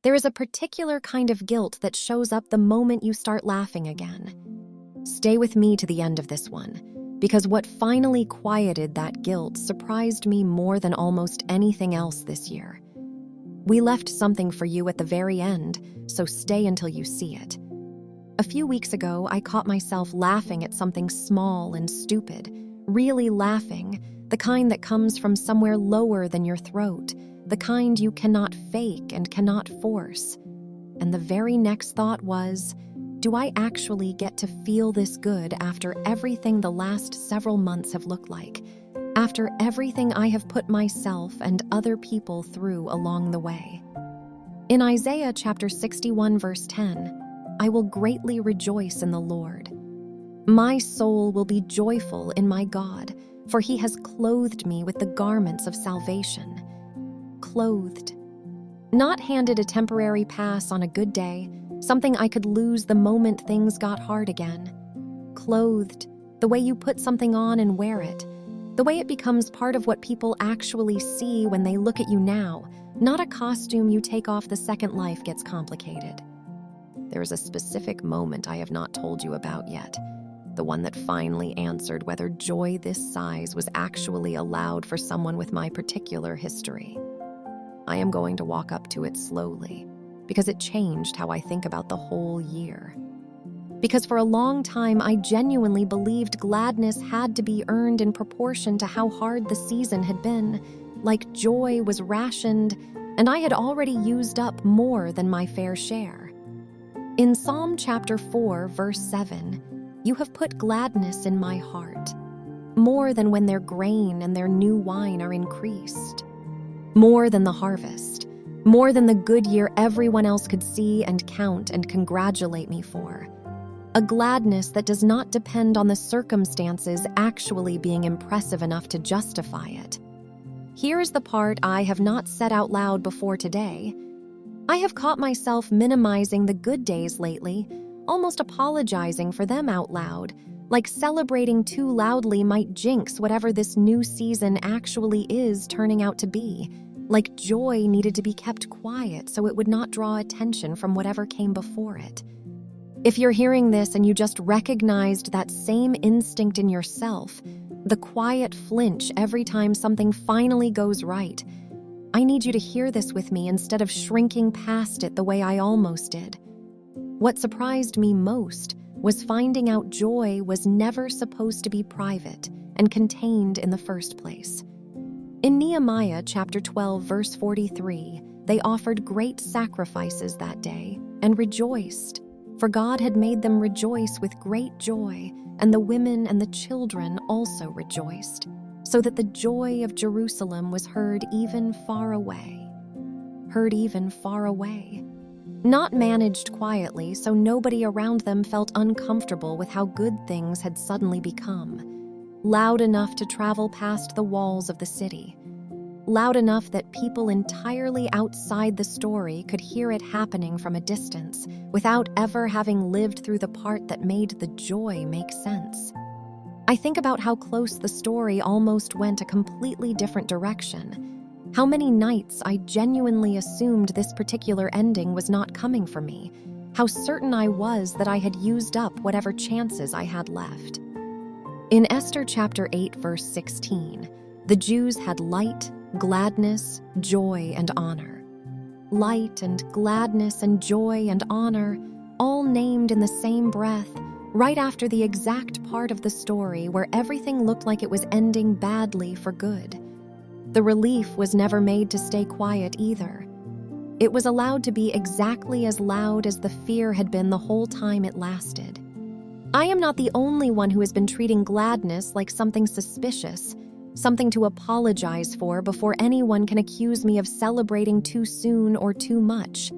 There is a particular kind of guilt that shows up the moment you start laughing again. Stay with me to the end of this one, because what finally quieted that guilt surprised me more than almost anything else this year. We left something for you at the very end, so stay until you see it. A few weeks ago, I caught myself laughing at something small and stupid, really laughing, the kind that comes from somewhere lower than your throat, the kind you cannot fake and cannot force. And the very next thought was, do I actually get to feel this good after everything the last several months have looked like? After everything I have put myself and other people through along the way? In Isaiah chapter 61 verse 10, I will greatly rejoice in the Lord. My soul will be joyful in my God, for he has clothed me with the garments of salvation. Clothed. Not handed a temporary pass on a good day, something I could lose the moment things got hard again. Clothed, the way you put something on and wear it, the way it becomes part of what people actually see when they look at you now, not a costume you take off the second life gets complicated. There is a specific moment I have not told you about yet, the one that finally answered whether joy this size was actually allowed for someone with my particular history. I am going to walk up to it slowly, because it changed how I think about the whole year. Because for a long time, I genuinely believed gladness had to be earned in proportion to how hard the season had been, like joy was rationed, and I had already used up more than my fair share. In Psalm chapter 4, verse 7, you have put gladness in my heart, more than when their grain and their new wine are increased, more than the harvest, more than the good year everyone else could see and count and congratulate me for. A gladness that does not depend on the circumstances actually being impressive enough to justify it. Here is the part I have not said out loud before today. I have caught myself minimizing the good days lately, almost apologizing for them out loud, like celebrating too loudly might jinx whatever this new season actually is turning out to be, like joy needed to be kept quiet so it would not draw attention from whatever came before it. If you're hearing this and you just recognized that same instinct in yourself, the quiet flinch every time something finally goes right, I need you to hear this with me instead of shrinking past it the way I almost did. What surprised me most was finding out joy was never supposed to be private and contained in the first place. In Nehemiah chapter 12, verse 43, they offered great sacrifices that day and rejoiced, for God had made them rejoice with great joy, and the women and the children also rejoiced, so that the joy of Jerusalem was heard even far away. Heard even far away. Not managed quietly so nobody around them felt uncomfortable with how good things had suddenly become. Loud enough to travel past the walls of the city. Loud enough that people entirely outside the story could hear it happening from a distance without ever having lived through the part that made the joy make sense. I think about how close the story almost went a completely different direction. How many nights I genuinely assumed this particular ending was not coming for me. How certain I was that I had used up whatever chances I had left. In Esther chapter 8, verse 16, the Jews had light, gladness, joy, and honor. Light and gladness and joy and honor, all named in the same breath, right after the exact part of the story where everything looked like it was ending badly for good. The relief was never made to stay quiet either. It was allowed to be exactly as loud as the fear had been the whole time it lasted. I am not the only one who has been treating gladness like something suspicious, something to apologize for before anyone can accuse me of celebrating too soon or too much.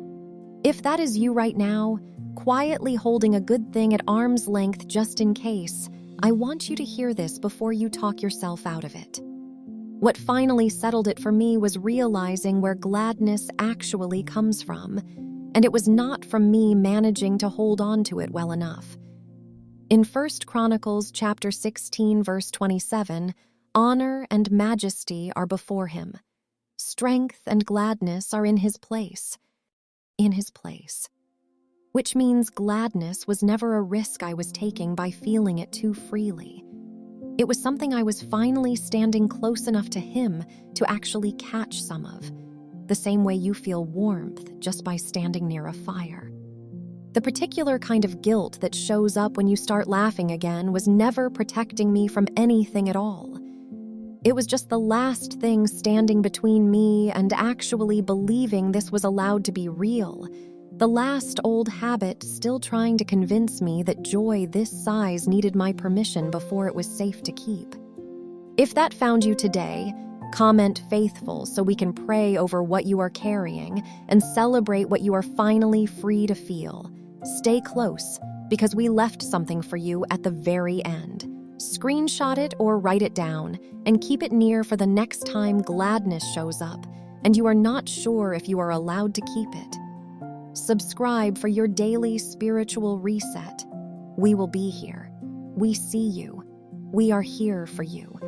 If that is you right now, quietly holding a good thing at arm's length just in case, I want you to hear this before you talk yourself out of it. What finally settled it for me was realizing where gladness actually comes from, and it was not from me managing to hold on to it well enough. In 1 Chronicles chapter 16, verse 27, honor and majesty are before him. Strength and gladness are in his place. in his place. Which means gladness was never a risk I was taking by feeling it too freely. It was something I was finally standing close enough to him to actually catch some of, the same way you feel warmth just by standing near a fire. The particular kind of guilt that shows up when you start laughing again was never protecting me from anything at all. It was just the last thing standing between me and actually believing this was allowed to be real. The last old habit still trying to convince me that joy this size needed my permission before it was safe to keep. If that found you today, comment faithful so we can pray over what you are carrying and celebrate what you are finally free to feel. Stay close, because we left something for you at the very end. Screenshot it or write it down, and keep it near for the next time gladness shows up, and you are not sure if you are allowed to keep it. Subscribe for your daily spiritual reset. We will be here. We see you. We are here for you.